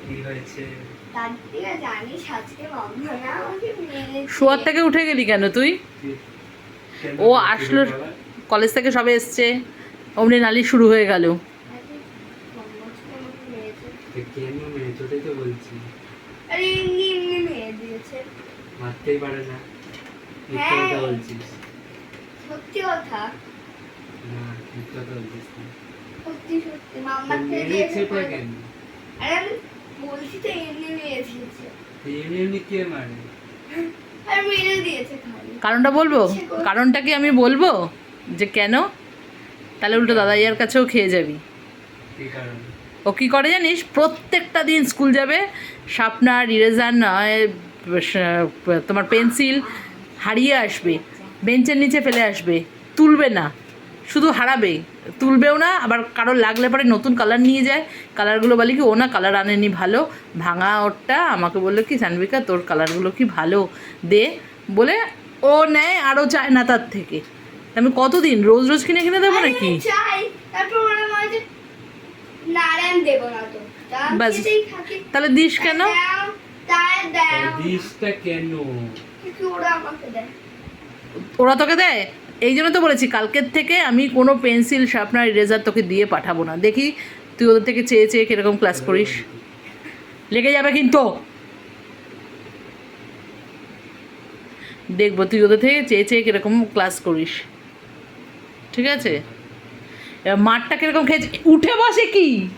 কি হয়েছে? দাদিরা জানিস আজকে মাম্মা না আমাকে মেরেছে। শোয়ার থেকে উঠে গেলি কেন তুই? কেন ও হয়েছে আসলো রে বাবা? কলেজ থেকে সবে এসছে, অমনি নালিশ শুরু হয়ে গেল। আজকে মাম্মা আজকে আমাকে মেরেছে। তো কেন মেরেছে ওটাই তো বলছি। আরে এমনি এমনি মেরে দিয়েছে। মারতেই পারে না। মিথ্যা হ্যাঁ। কথা বলছিস। সত্যি কথা, না, মিথ্যা কথা বলছিস না। সত্যি সত্যি মাম্মা তো থেকে মেরেছে এসে তো পড়ে- কেন? আরে আমি বলছি তো এমনি মেরে দিয়েছে। এমনি এমনি কে মারে? আর মেরে দিয়েছে খালি। কারণটা বলবো? ইচ্ছে করে- কারণটা কি আমি বলবো যে কেন? তাহলে উল্টো দাদাইয়ার কাছেও খেয়ে যাবি। কি কারণ? ও কী করে জানিস? প্রত্যেকটা দিন স্কুল যাবে, শার্পনার, ইরেজার নয়, তোমার পেন্সিল হারিয়ে আসবে, বেঞ্চের নিচে ফেলে আসবে, তুলবে না, শুধু হারাবে, তুলবেও না। আবার কারোর লাগলে পরে নতুন কালার নিয়ে যায়, কালারগুলো বলে কি ও না কালার আনেনি ভালো, ভাঙা ওরটা আমাকে বললো কি সানভিকা তোর কালারগুলো কি ভালো দে, বলে ও নেয় আরও চায় না তার থেকে। আমি কতদিন রোজ রোজ কিনে কিনে দেবো আরে নাকি? চাই, তারপর ওরা বলে যে নারায়ণ দেব না তো। তা আমি বাস। খেতেই থাকি। তাহলে দিস কেন? দাও, তাই দাও। তা দিসটা কেন? কিন্তু ওরা আমাকে দেয়। ওরা তোকে দেয়? এই জন্য তো বলেছি কালকের থেকে আমি কোনো পেন্সিল শার্পনার ইরেজার তোকে দিয়ে পাঠাবো না। দেখি তুই ওদের থেকে চেয়ে চেয়ে কীরকম ক্লাস করিস। লেগে যাবে কিন্তু, দেখবো তুই ওদের থেকে চেয়ে চেয়ে কীরকম ক্লাস করিস। ঠিক আছে? এবার মাঠটা কীরকম খেয়েছে, উঠে বসে কি?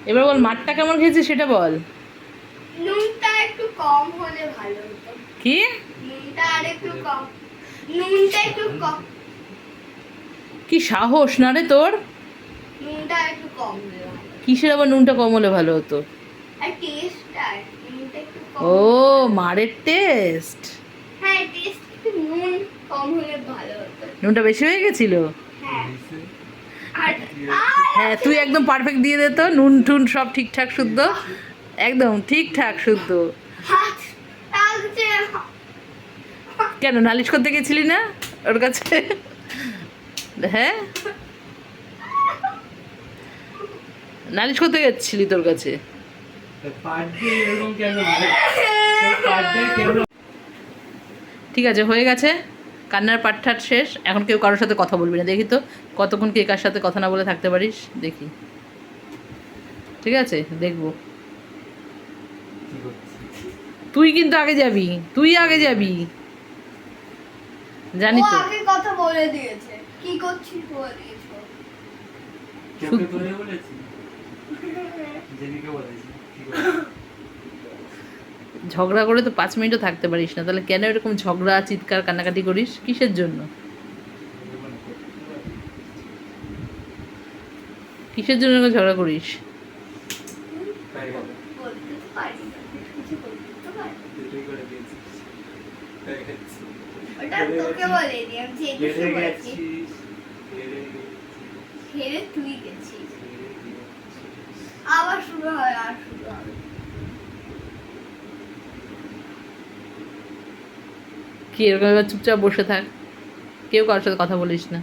এবার বল মাঠটা কেমন খেয়েছে সেটা বল। নুনটা একটু কম হলে ভালো হতো। কি? নুনটা আর একটু কম। নুনটা একটু কম। কি সাহস না রে তোর? নুনটা একটু কম হলে ভালো। কিসের আবার নুনটা কম হলে ভালো হতো? আর টেস্টটা নুনটা একটু কম। ও মারের টেস্ট। হ্যাঁ টেস্ট একটু নুন কম হলে ভালো হতো। নুনটা বেশি হয়ে গেছিল? হ্যাঁ দিছে? আর হ্যাঁ তুই একদম পারফেক্ট দিয়ে দে তো, নুন টুন সব ঠিকঠাক শুদ্ধ, একদম ঠিকঠাক শুদ্ধ। হাত লাগছে। কেন নালিশ করতে গেছিলি না ওর কাছে? হ্যাঁ নালিশ করতে গেছিলি তোর কাছে? তা পাট দিয়ে এরকম কেন মারে? তোর পাট দিয়ে কেন? ঠিক আছে হয়ে গেছে, কান্নার পাঠঠাট শেষ। এখন কেউ কারোর সাথে কথা বলবি না, দেখি তো কতক্ষণ কে কার সাথে কথা না বলে থাকতে পারিস, দেখি। ঠিক আছে দেখবো। কি করছিস? তুই কিন্তু আগে যাবি, তুই আগে যাবি, জানি ও তো। আগে কথা বলে দিয়েছে। কি করছিস বলে দিয়েছো। তোকে তোরে বলেছি? জেনিকে বলেছি? কি করছিস? ঝগড়া করে তো 5 মিনিটও থাকতে পারিস না, তাহলে কেন এরকম ঝগড়া চিৎকার কান্নাকাটি করিস কিসের জন্য? কিসের জন্য এরকম ঝগড়া করিস? তাই বল। বলতে তো পারি না। কিছু বলতে তো পারি না। তুই করে দিয়েছিস। তাই গেছিস। ওটা তোকে বলে দি আমি যে কিছু হেরে বলেছি। গেছিস। হেরে গেছিস। হেরে তুই গেছিস। হেরে গেছিস। আবার শুরু হয় আর শুরু হবে। কি এরকম এবার চুপচাপ বসে থাক, কেউ কারোর সাথে কথা বলিস না।